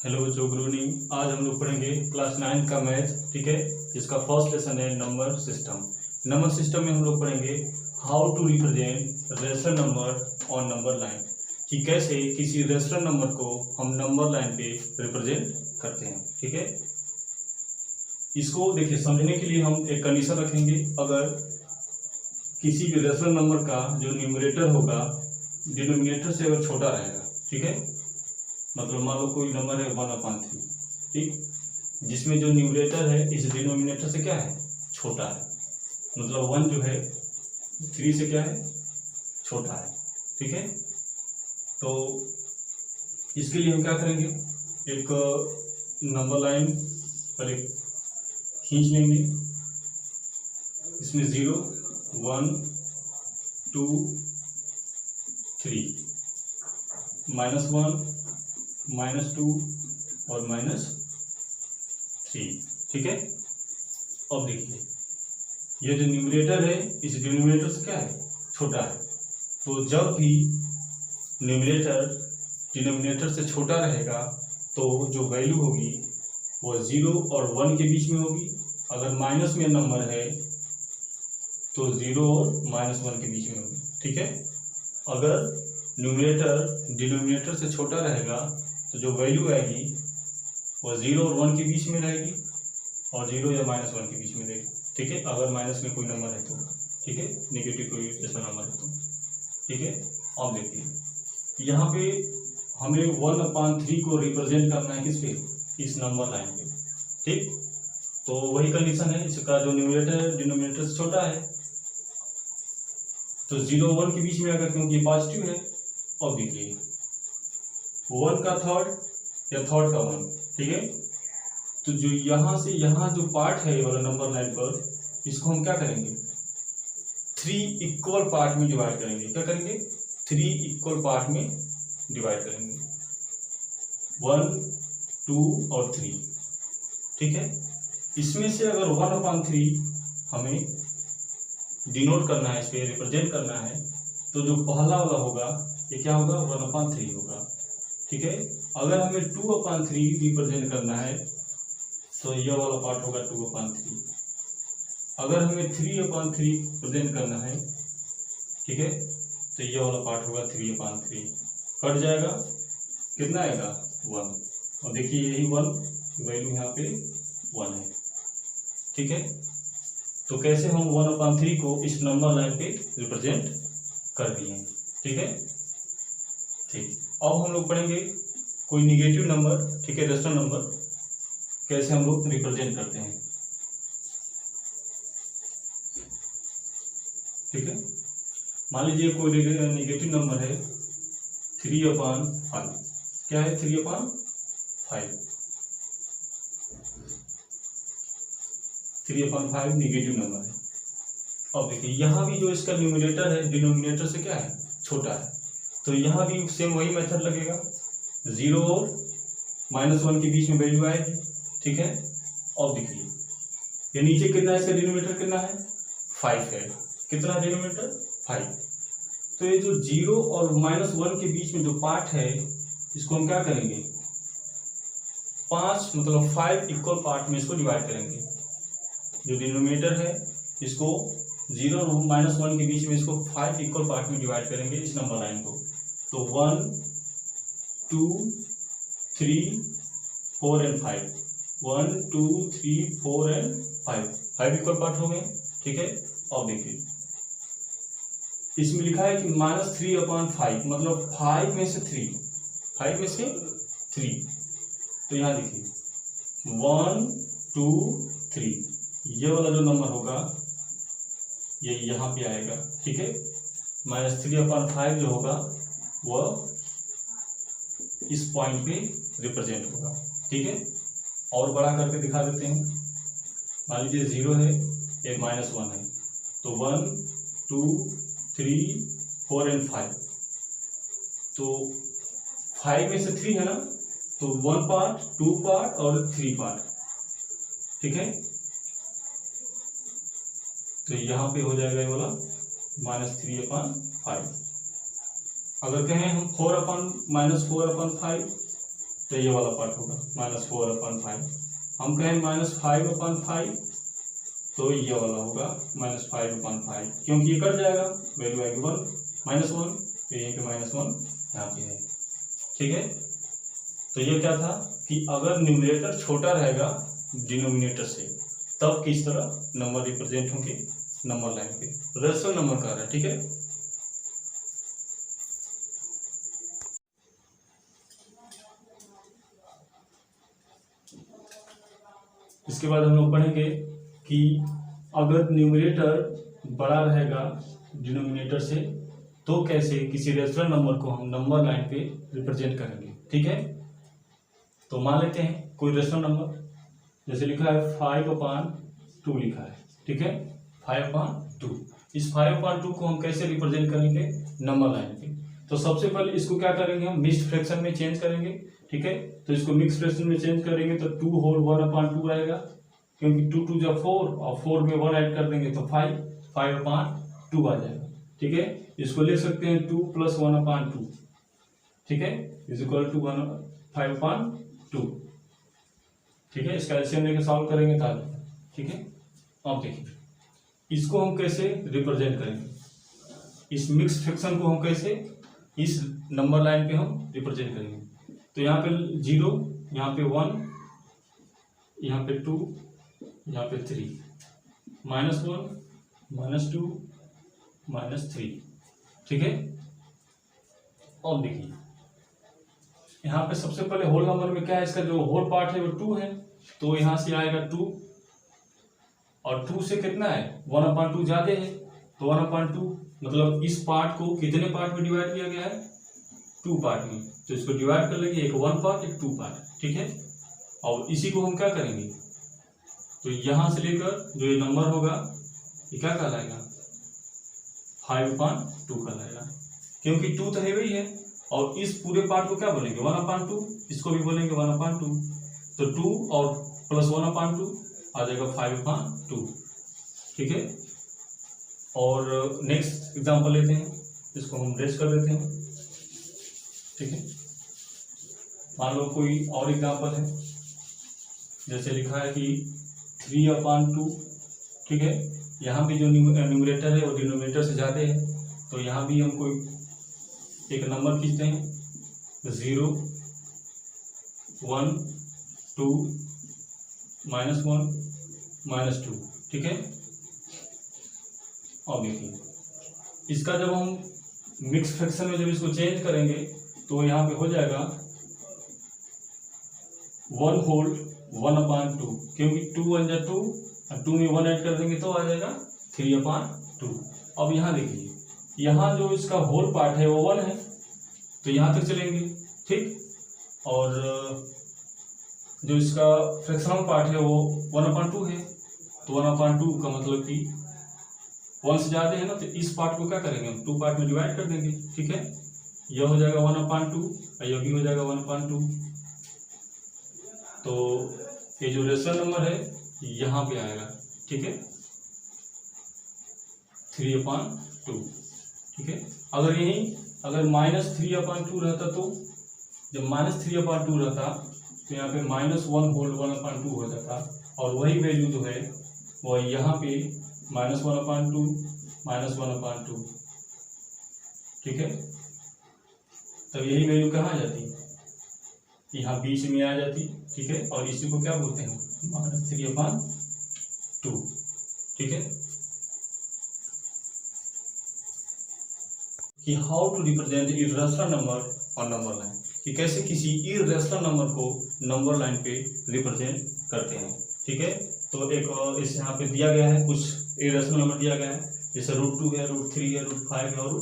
Hello बच्चों, good evening. आज हम लोग पढ़ेंगे क्लास 9 का मैथ, ठीक है। इसका फर्स्ट लेसन है नंबर सिस्टम। नंबर सिस्टम में हम लोग पढ़ेंगे how to represent rational number on number line, कि कैसे किसी रेशनल नंबर को हम नंबर लाइन पे रिप्रेजेंट करते हैं, ठीक है। इसको देखिए, समझने के लिए हम एक कंडीशन रखेंगे। अगर किसी भी रेशनल नंबर का जो न्यूमरेटर होगा डिनोमिनेटर से अगर छोटा रहेगा, ठीक है, मतलब मान लो कोई नंबर है 1/3, ठीक, जिसमें जो न्यूमरेटर है इस डिनोमिनेटर से क्या है, छोटा है, मतलब 1 जो है 3 से क्या है, छोटा है, ठीक है। तो इसके लिए हम क्या करेंगे, एक नंबर लाइन पर एक खींच लेंगे। इसमें 0 1 2 3 -1 -2 और -3, ठीक है। अब देखिए, ये जो न्यूमरेटर है इस डिनोमिनेटर से क्या है, छोटा है। तो जब भी न्यूमरेटर डिनोमिनेटर से छोटा रहेगा तो जो वैल्यू होगी वो 0 और 1 के बीच में होगी। अगर माइनस में नंबर है तो 0 और -1 के बीच में होगी, ठीक है। अगर न्यूमरेटर डिनोमिनेटर से छोटा रहेगा तो जो वैल्यू आएगी वो 0 और 1 के बीच में रहेगी, और 0 या -1 के बीच में रहेगी, ठीक है। अगर माइनस में कोई नंबर है तो, ठीक है, नेगेटिव कोई ऐसा नंबर है तो, ठीक है। अब देखिए, यहाँ पे हमें 1/3 को रिप्रेजेंट करना है किस पे, इस नंबर लाइन पे, ठीक। तो वही कंडीशन है, इसका जो न्यूमरेटर डिनोमिनेटर से छोटा है तो 0 और 1 के बीच में आएगा, क्योंकि ये पॉजिटिव है। अब देखिए, 1 का थर्ड या थर्ड का 1, ठीक है। तो जो यहाँ से यहाँ जो पार्ट है ये वाला नंबर लाइन पर, इसको हम क्या करेंगे, 3 इक्वल पार्ट में डिवाइड करेंगे। क्या करेंगे, 3 इक्वल पार्ट में डिवाइड करेंगे, 1 2 और 3, ठीक है। इसमें से अगर 1/3 हमें डिनोट करना है, इस पर रिप्रेजेंट करना है, तो जो पहला वाला होगा ये क्या होगा, 1/3 होगा, ठीक है। अगर हमें 2/3 रिप्रेजेंट करना है तो यह वाला पार्ट होगा 2/3। अगर हमें 3/3 रिप्रेजेंट करना है, ठीक है, तो यह वाला पार्ट होगा 3/3। कट जाएगा, कितना आएगा, 1। और देखिए यही 1 वैल्यू यहाँ पे 1 है, ठीक है। तो कैसे हम 1/3 को इस नंबर लाइन पे रिप्रेजेंट कर दिए, ठीक है, ठीक। अब हम लोग पढ़ेंगे कोई निगेटिव नंबर, ठीक है, रेशनल नंबर कैसे हम लोग रिप्रेजेंट करते हैं, ठीक है। मान लीजिए कोई निगेटिव नंबर है 3/5, क्या है 3/5, 3/5 निगेटिव नंबर है। अब देखिए, यहाँ भी जो इसका न्यूमरेटर है डिनोमिनेटर से क्या है, छोटा है, तो यहाँ भी सेम वही मेथड लगेगा, 0 और -1 के बीच में वैल्यू आएगी, ठीक है। अब देखिए, ये नीचे कितना है, इसका डिनोमिनेटर कितना है, 5 है। कितना डिनोमिनेटर, 5। तो ये जो 0 और -1 के बीच में जो पार्ट है इसको हम क्या करेंगे, 5 मतलब 5 इक्वल पार्ट में इसको डिवाइड करेंगे। जो डिनोमिनेटर है इसको 0 और -1 के बीच में इसको 5 इक्वल पार्ट में डिवाइड करेंगे इस नंबर लाइन को। तो 1 2 3 4 एंड 5, 1 2 3 4 एंड 5 इक्वल पार्ट हो गए, ठीक है। अब देखिए, इसमें लिखा है कि -3/5, मतलब 5 में से 3, 5 में से 3। तो यहाँ देखिए 1 2 3, ये वाला जो नंबर होगा ये यहाँ पे आएगा, ठीक है। -3/5 जो होगा वह इस पॉइंट पे रिप्रेजेंट होगा, ठीक है। और बड़ा करके दिखा देते हैं। मान लीजिए 0 है, एक -1 है, तो 1 2 3 4 एंड 5। तो 5 में से 3 है ना, तो 1 पार्ट 2 पार्ट और 3 पार्ट, ठीक है। तो यहाँ पे हो जाएगा ये वाला -3/5। अगर कहें हम 4/-4/5, तो तो ये वाला पार्ट होगा -4/5। हम कहें -5/5 तो ये वाला होगा -5/5, क्योंकि ये कट जाएगा, वैल्यू आएगी 1 -1, तो ये पे -1 यहाँ पे है। ठीक है, तो ये क्या था कि अगर न्यूमरेटर छोटा रहेगा डिनोमिनेटर से तब किस तरह नंबर रिप्रेजेंट होंगे नंबर लाइन पे, रेशनल नंबर का रहा है। ठीक है, इसके बाद हम लोग पढ़ेंगे कि अगर न्यूमरेटर बड़ा रहेगा डिनोमिनेटर से तो कैसे किसी रेशनल नंबर को हम नंबर लाइन पे रिप्रेजेंट करेंगे। ठीक है, तो मान लेते हैं कोई रेशनल नंबर, जैसे लिखा है 5/2 लिखा है। ठीक है, 5/2। इस 5/2 को हम कैसे रिप्रेजेंट करेंगे नंबर लाइन पे, तो सबसे पहले इसको क्या करेंगे, हम मिक्स्ड फ्रैक्शन में चेंज करेंगे। ठीक है, तो इसको मिक्स फ्रैक्शन में चेंज करेंगे तो 2 होल 1/2 रहेगा, क्योंकि 2 2 जा 4 और 4 में 1 ऐड कर देंगे तो 5/2 आ जाएगा। ठीक है, इसको लिख सकते हैं 2 + 1/2। ठीक है, = 5/2। ठीक है, इसका एलसीएम लेके सॉल्व करेंगे तो आ जाएगा। ठीक है, अब देखिए इसको हम कैसे रिप्रेजेंट करेंगे, इस मिक्स फ्रैक्शन को हम कैसे इस नंबर लाइन पे हम रिप्रेजेंट करेंगे। तो यहाँ पे 0, यहाँ पे 1, यहाँ पे 2, यहाँ पे 3, -1 -2 -3। ठीक है, अब देखिए यहाँ पे सबसे पहले होल नंबर में क्या है, इसका जो होल पार्ट है वो 2 है, तो यहाँ से आएगा 2, और 2 से कितना है 1/2 ज्यादा है, तो 1/2 मतलब इस पार्ट को कितने पार्ट में डिवाइड किया गया है, 2 पार्ट में, तो इसको डिवाइड कर लेंगे, एक 1 पार्ट एक 2 पार्ट। ठीक है, और इसी को हम क्या करेंगे, तो यहां से लेकर जो ये नंबर होगा ये क्या कहलाएगा 5/2 कहलाएगा, क्योंकि 2 तो है वही है, और इस पूरे पार्ट को क्या बोलेंगे 1/2, इसको भी बोलेंगे 1/2, तो 2 और प्लस 1/2 आ जाएगा 5/2। ठीक है, और नेक्स्ट एग्जांपल लेते हैं, इसको हम रेस्ट कर देते हैं। ठीक है, मान लो कोई और एग्जांपल है, जैसे लिखा है कि 3/2। ठीक है, यहाँ भी जो न्यूमरेटर है वो डिनोमिनेटर से ज़्यादा है, तो यहाँ भी हम कोई एक नंबर खींचते हैं 0 1 2 -1 -2। ठीक है, और देखिए इसका जब हम मिक्स फ्रैक्शन में जब इसको चेंज करेंगे तो यहाँ पे हो जाएगा 1 होल 1/2, क्योंकि 2 1 जा 2 और 2 में 1 ऐड कर देंगे तो आ जाएगा 3/2। अब यहाँ देखिए यहाँ जो इसका होल पार्ट है वो 1 है, तो यहाँ तक चलेंगे। ठीक, और जो इसका फ्रैक्शनल पार्ट है वो 1/2 है, तो 1/2 का मतलब कि 1 से ज़्यादा है ना, तो इस पार्ट को क्या करेंगे हम 2 पार्ट में डिवाइड कर देंगे। ठीक है, यह हो जाएगा 1/2 और यह भी हो जाएगा 1/2, तो ये जो रेशनल नंबर है यहाँ पे आएगा। ठीक है, 3/2। ठीक है, अगर -3/2 रहता, तो जब -3/2 रहता तो यहाँ पे -1 होल 1/2 हो जाता, और वही वैल्यू जो है वो यहाँ पे -1/2 -1/2। ठीक है, तब यही वैल्यू कहाँ आ जाती, यहाँ बीच में आ जाती। ठीक है, और इसी को क्या बोलते हैं -3/2। ठीक है, कि how to represent irrational number और नंबर लाइन, कि कैसे किसी इर्रेशनल नंबर को नंबर लाइन पे रिप्रेजेंट करते हैं। ठीक है, तो एक इस यहाँ पे दिया गया है, कुछ इर्रेशनल नंबर दिया गया है, जैसे √2 है, √3 है, √5 है और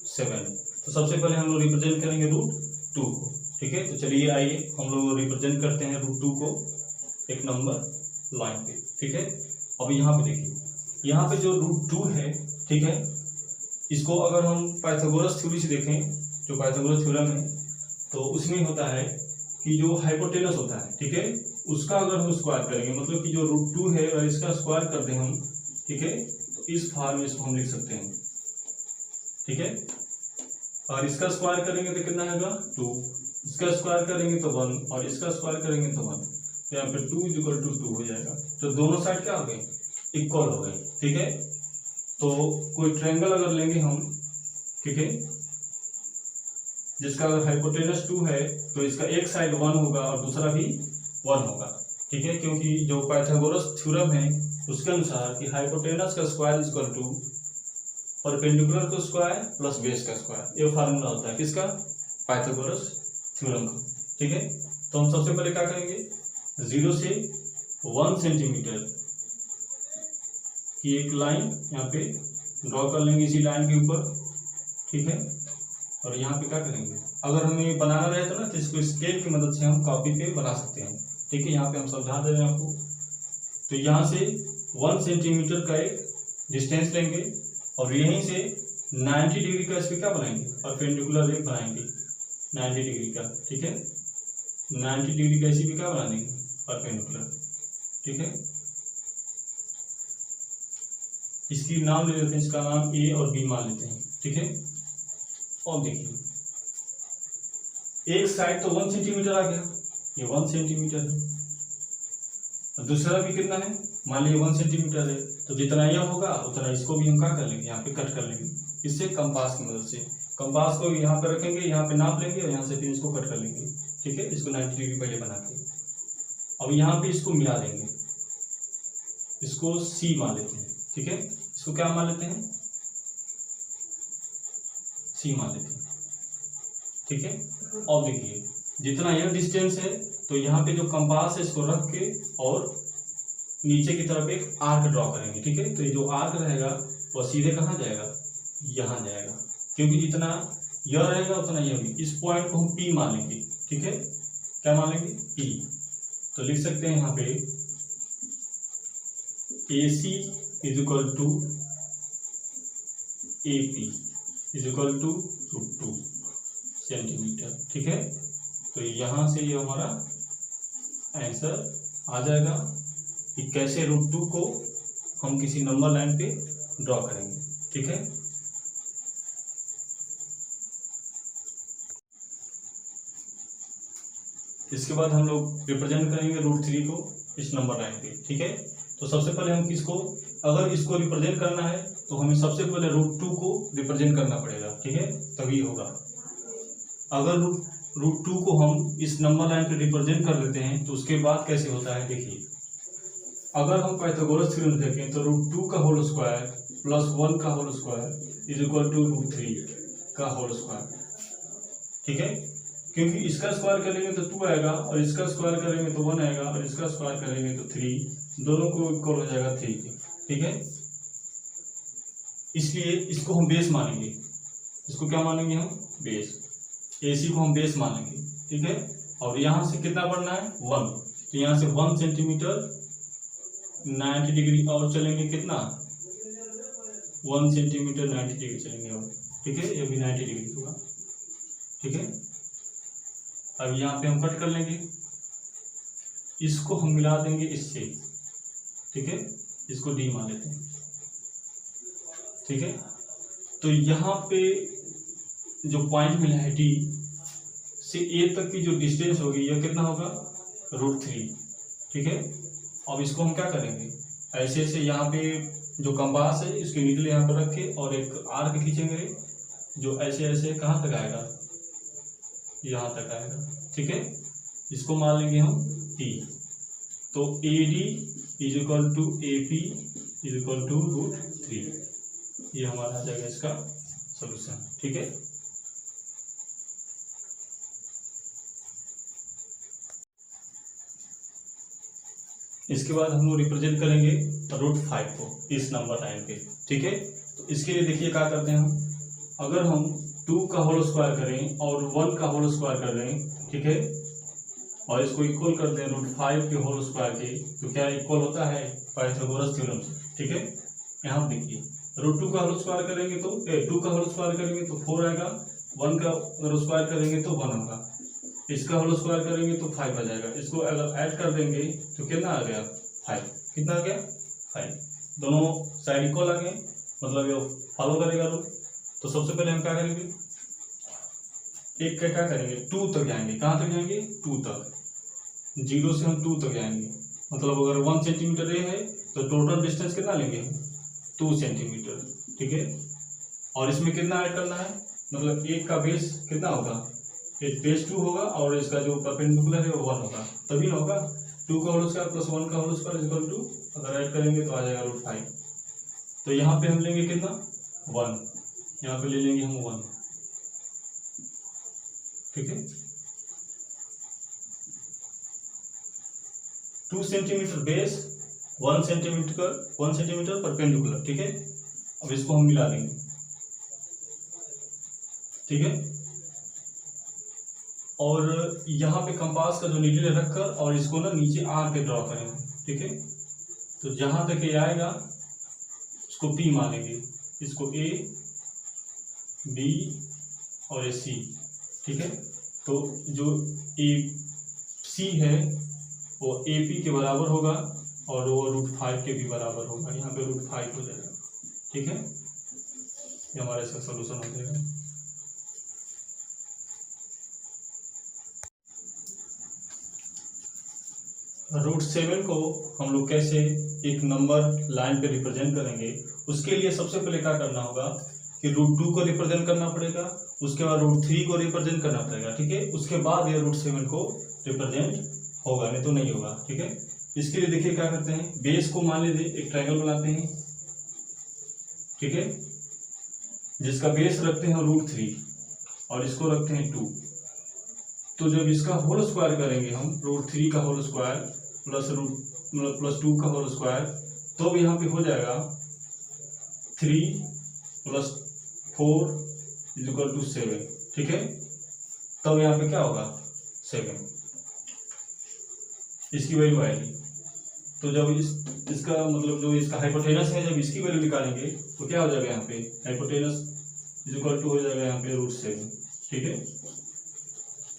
√7 है। तो सबसे पहले हम लोग रिप्रेजेंट करेंगे √2 को। ठीक है, तो चलिए आइए हम लोग रिप्रेजेंट करते हैं √2 को एक नंबर लाइन पे। ठीक है, अब यहाँ पे देखिए, यहाँ पे जो √2 है, ठीक है, इसको अगर हम पाइथागोरस थ्योरी से देखें, जो पाइथागोरस थ्योरम है, तो उसमें होता है कि जो हाइपोटेनस होता है, ठीक है, उसका अगर हम स्क्वायर करेंगे, मतलब कि जो √2 है और इसका स्क्वायर कर दें हम, ठीक है, तो इस फॉर्म में इसको हम लिख सकते हैं। ठीक है, और इसका स्क्वायर करेंगे तो कितना आएगा 2, इसका स्क्वायर करेंगे तो 1 और इसका स्क्वायर करेंगे तो 1, तो यहाँ पे 2 = 2 हो जाएगा। तो दोनों साइड क्या हो गए, इक्वल हो गए। ठीक है, तो कोई ट्रायंगल अगर लेंगे हम, ठीक है, जिसका अगर हाइपोटेनस 2 है तो इसका एक साइड 1 होगा और दूसरा भी 1 होगा। ठीक है, क्योंकि जो पाइथागोरस थ्योरम है उसके अनुसार कि हाइपोटेनस का स्क्वायर इक्वल टू परपेंडिकुलर का स्क्वायर प्लस बेस का स्क्वायर, ये फार्मूला होता है किसका, पाइथागोरस थ्योरम का। ठीक है, तो हम सबसे पहले क्या करेंगे, 0 से 1 सेंटीमीटर की एक लाइन यहाँ पे ड्रॉ कर लेंगे इसी लाइन के ऊपर। ठीक है, और यहाँ पे क्या करेंगे, अगर हमें बनाना रहे तो ना, तो इसको स्केल की मदद से हम कॉपी पे बना सकते हैं। ठीक है, यहाँ पे हम समझा दे रहे हैं आपको। तो यहाँ से 1 सेंटीमीटर का एक डिस्टेंस लेंगे और यहीं से 90 डिग्री का इस पर क्या बनाएंगे, परपेंडिकुलर एक बनाएंगे 90 डिग्री का। ठीक है, 90 डिग्री का इसी पे क्या बना देंगे, परपेंडिकुलर। ठीक है, इसकी नाम ले लेते हैं, इसका नाम ए और बी मान लेते हैं। ठीक है, और देखिए एक साइड तो 1 सेंटीमीटर आ गया, ये 1 सेंटीमीटर है, दूसरा भी कितना है, मान लीजिए 1 सेंटीमीटर है, तो जितना यह होगा उतना इसको भी हम क्या कर लेंगे, यहाँ पे कट कर लेंगे, इससे कंपास की मदद से। कंपास को यहाँ पे रखेंगे, यहाँ पे नाप लेंगे और यहाँ से फिर इसको कट कर लेंगे। ठीक है, इसको 90 डिग्री पहले बना के अब यहाँ पे इसको मिला देंगे, इसको सी मान लेते हैं। ठीक है, इसको क्या मान लेते हैं, सी मान लेते हैं। ठीक है, और देखिए जितना यह डिस्टेंस है तो यहाँ पे जो कंपास है इसको रख के और नीचे की तरफ एक आर्क ड्रॉ करेंगे। ठीक है, तो ये जो आर्क रहेगा वो सीधे कहाँ जाएगा, यहाँ जाएगा, क्योंकि जितना यह रहेगा उतना यह भी। इस पॉइंट को हम पी मान लेंगे। ठीक है, क्या मान लेंगे, पी। तो लिख सकते हैं यहाँ पे AC = AP = √2 सेंटीमीटर। ठीक है, तो यहाँ से ये हमारा आंसर आ जाएगा कि कैसे √2 को हम किसी नंबर लाइन पे ड्रॉ करेंगे। ठीक है, इसके बाद हम लोग रिप्रेजेंट करेंगे √3 को इस नंबर लाइन पे। ठीक है, तो सबसे पहले हम किसको, अगर इसको रिप्रेजेंट करना है तो हमें सबसे पहले √2 को रिप्रेजेंट करना पड़ेगा। ठीक है, तभी होगा। अगर √2 को हम इस नंबर लाइन पे रिप्रेजेंट कर लेते हैं तो उसके बाद कैसे होता है, देखिए अगर हम पाइथागोरस थ्योरम देखें तो √2 का होल स्क्वायर प्लस 1 का होल स्क्वायर = √3 का होल स्क्वायर। ठीक है, क्योंकि इसका स्क्वायर करेंगे तो 2 आएगा और इसका स्क्वायर करेंगे तो 1 आएगा और इसका स्क्वायर करेंगे तो 3, दोनों को इक्वल हो जाएगा 3 के। ठीक है, इसलिए इसको हम बेस मानेंगे। इसको क्या मानेंगे हम, बेस। AC को हम बेस मानेंगे। ठीक है, और यहाँ से कितना बढ़ना है, 1, तो यहाँ से 1 सेंटीमीटर 90 डिग्री और चलेंगे, कितना, 1 सेंटीमीटर 90 डिग्री चलेंगे और। ठीक है, ये भी 90 डिग्री होगा। ठीक है, अब यहाँ पे हम कट कर लेंगे, इसको हम मिला देंगे इससे। ठीक है, इसको D मान लेते हैं। ठीक है, तो यहाँ पे जो पॉइंट मिला है D से A तक की जो डिस्टेंस होगी यह कितना होगा, √3। ठीक है, अब इसको हम क्या करेंगे, ऐसे ऐसे यहाँ पे जो कंपास है इसके नीडल यहाँ पर रख के और एक आर्क खींचेंगे जो ऐसे ऐसे कहाँ तक आएगा, यहाँ तक आएगा। ठीक है, इसको मान लेंगे हम T। तो AD = AP = √3, ये हमारा आ जाएगा इसका सॉल्यूशन। ठीक है, इसके बाद हम लोग रिप्रेजेंट करेंगे √5 को इस नंबर लाइन पे। ठीक है, तो इसके लिए देखिए क्या करते हैं हम, अगर हम 2 का होल स्क्वायर करें और 1 का होल स्क्वायर कर दें। ठीक है, और इसको इक्वल कर दें √5 के होल स्क्वायर के, तो क्या इक्वल होता है पाइथागोरस थ्योरम से। ठीक है, यहाँ देखिए √2 का होल स्क्वायर करेंगे तो 2 का होल स्क्वायर करेंगे तो 4 आएगा, 1 का होल स्क्वायर करेंगे तो 1 होगा, इसका होल स्क्वायर करेंगे तो 5 आ जाएगा। इसको अगर ऐड कर देंगे तो कितना आ गया, 5। कितना आ गया, 5। दोनों साइड इक्वल आ गए, मतलब ये फॉलो करेगा रूल। तो सबसे पहले हम क्या करेंगे, एक का क्या करेंगे, 2 तक जाएंगे। कहाँ तक जाएंगे, 2 तक। 0 से हम 2 तक जाएंगे, मतलब अगर 1 सेंटीमीटर ये है तो टोटल डिस्टेंस कितना लेंगे हम, 2 सेंटीमीटर। ठीक है, और इसमें कितना ऐड करना है, मतलब एक का बेस कितना होगा, एक बेस 2 होगा और इसका जो परपेंडिकुलर है वो 1 होगा, तभी ना होगा। 2 का होल स्क्वायर प्लस 1 का होल स्क्वायर इक्वल टू, अगर ऐड करेंगे तो आ जाएगा √5। तो यहाँ पे हम लेंगे कितना, 1, यहाँ पे ले लेंगे हम 1। ठीक है, 2 सेंटीमीटर बेस, 1 सेंटीमीटर परपेंडिकुलर। ठीक है, अब इसको हम मिला देंगे। ठीक है, और यहाँ पे कंपास का जो नीडल रखकर और इसको ना नीचे आर के ड्रॉ करेंगे। ठीक है, तो जहां तक ये आएगा इसको P मानेंगे, इसको A, B और ये C। ठीक है, तो जो AC है वो AP के बराबर होगा और वो √5 के भी बराबर होगा, यहाँ पे √5 हो जाएगा। ठीक है, ये हमारा इसका सोल्यूशन हो जाएगा। √7 को हम लोग कैसे एक नंबर लाइन पे रिप्रेजेंट करेंगे, उसके लिए सबसे पहले क्या करना होगा कि √2 को रिप्रेजेंट करना पड़ेगा, उसके बाद √3 को रिप्रेजेंट करना पड़ेगा। ठीक है, उसके बाद ये √7 को रिप्रेजेंट होगा, नहीं तो नहीं होगा। ठीक है, इसके लिए देखिए क्या करते हैं, बेस को मान लीजिए एक ट्रायंगल बनाते हैं। ठीक है, जिसका बेस रखते हैं √3 और इसको रखते हैं 2। तो जब इसका होल स्क्वायर करेंगे हम, √3 का होल स्क्वायर प्लस 2 का होल स्क्वायर, तो यहाँ पे हो जाएगा 3 + 4 = 7। ठीक है, तब यहाँ पे क्या होगा, 7 इसकी वैल्यू आएगी। तो जब इसका मतलब जो इसका हाइपोटेनस है, जब इसकी वैल्यू निकालेंगे तो क्या हो जाएगा, यहाँ पे हाइपोटेनस = हो जाएगा यहाँ पे √7। ठीक है,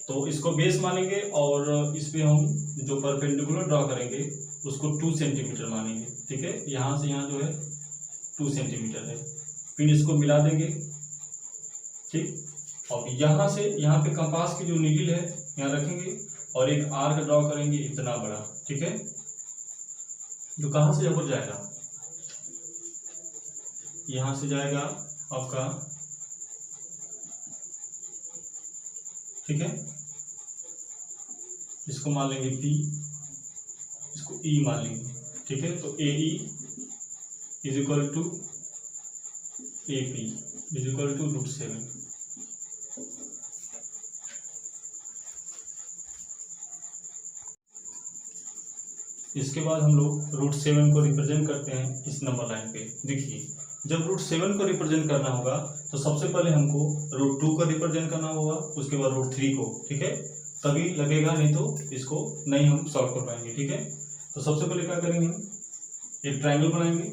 तो इसको बेस मानेंगे और इस पे हम जो परपेंडिकुलर ड्रॉ करेंगे उसको 2 सेंटीमीटर मानेंगे। ठीक है, यहाँ से यहाँ जो है 2 सेंटीमीटर है, फिर इसको मिला देंगे। ठीक, और यहाँ से यहाँ पे कंपास की जो नीडल है यहाँ रखेंगे और एक आर्क ड्रॉ करेंगे इतना बड़ा। ठीक है, जो कहाँ से जब जाएगा, यहाँ से जाएगा आपका। ठीक है, इसको मान लेंगे P, इसको E मान लेंगे। ठीक है, तो AE = AP √7। इसके बाद हम लोग √7 को रिप्रेजेंट करते हैं इस नंबर लाइन पे। देखिए, जब √7 को रिप्रेजेंट करना होगा तो सबसे पहले हमको √2 को रिप्रेजेंट करना होगा, उसके बाद √3 को। ठीक है, तभी लगेगा, नहीं तो इसको नहीं हम सॉल्व कर पाएंगे। ठीक है, तो सबसे पहले क्या करेंगे, एक ट्रायंगल बनाएंगे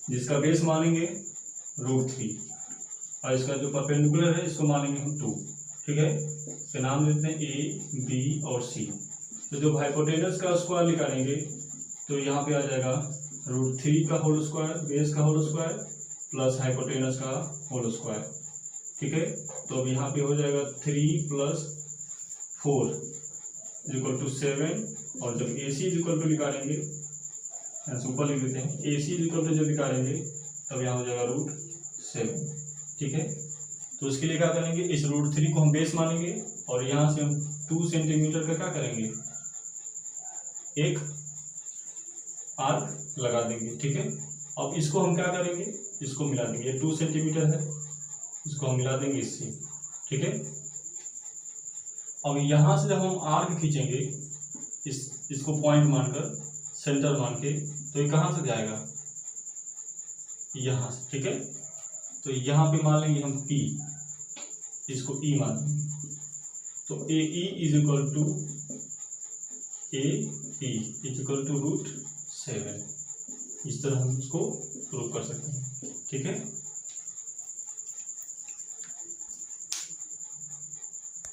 जिसका बेस मानेंगे √3 और इसका जो परपेंडिकुलर है इसको मानेंगे हम 2। ठीक है, इसके नाम देते हैं A, B और C। तो जो हाइपोटेनस का स्क्वायर निकालेंगे तो यहाँ पे आ जाएगा √3 का होल स्क्वायर, बेस का होल स्क्वायर प्लस हाइपोटेनस का होल स्क्वायर। ठीक है, तो अब यहाँ पे हो जाएगा 3 + 4 = 7। और जब AC = निकालेंगे, ऊपर लिख देते हैं, AC = जब निकालेंगे तब यहाँ हो जाएगा √7। ठीक है, तो उसके लिए क्या करेंगे, इस √3 को हम बेस मानेंगे और यहाँ से हम 2 सेंटीमीटर का क्या करेंगे, एक आर्क लगा देंगे। ठीक है, अब इसको हम क्या करेंगे, इसको मिला देंगे, ये 2 सेंटीमीटर है, इसको हम मिला देंगे इससे। ठीक है, अब यहाँ से जब हम आर्क खींचेंगे इसको पॉइंट मानकर, सेंटर मान के, तो ये कहाँ से जाएगा, यहाँ से। ठीक है, तो यहाँ पे मान लेंगे हम P, इसको E मान लेंगे, तो AE = AP = √7। इस तरह हम इसको प्रूव कर सकते हैं। ठीक है।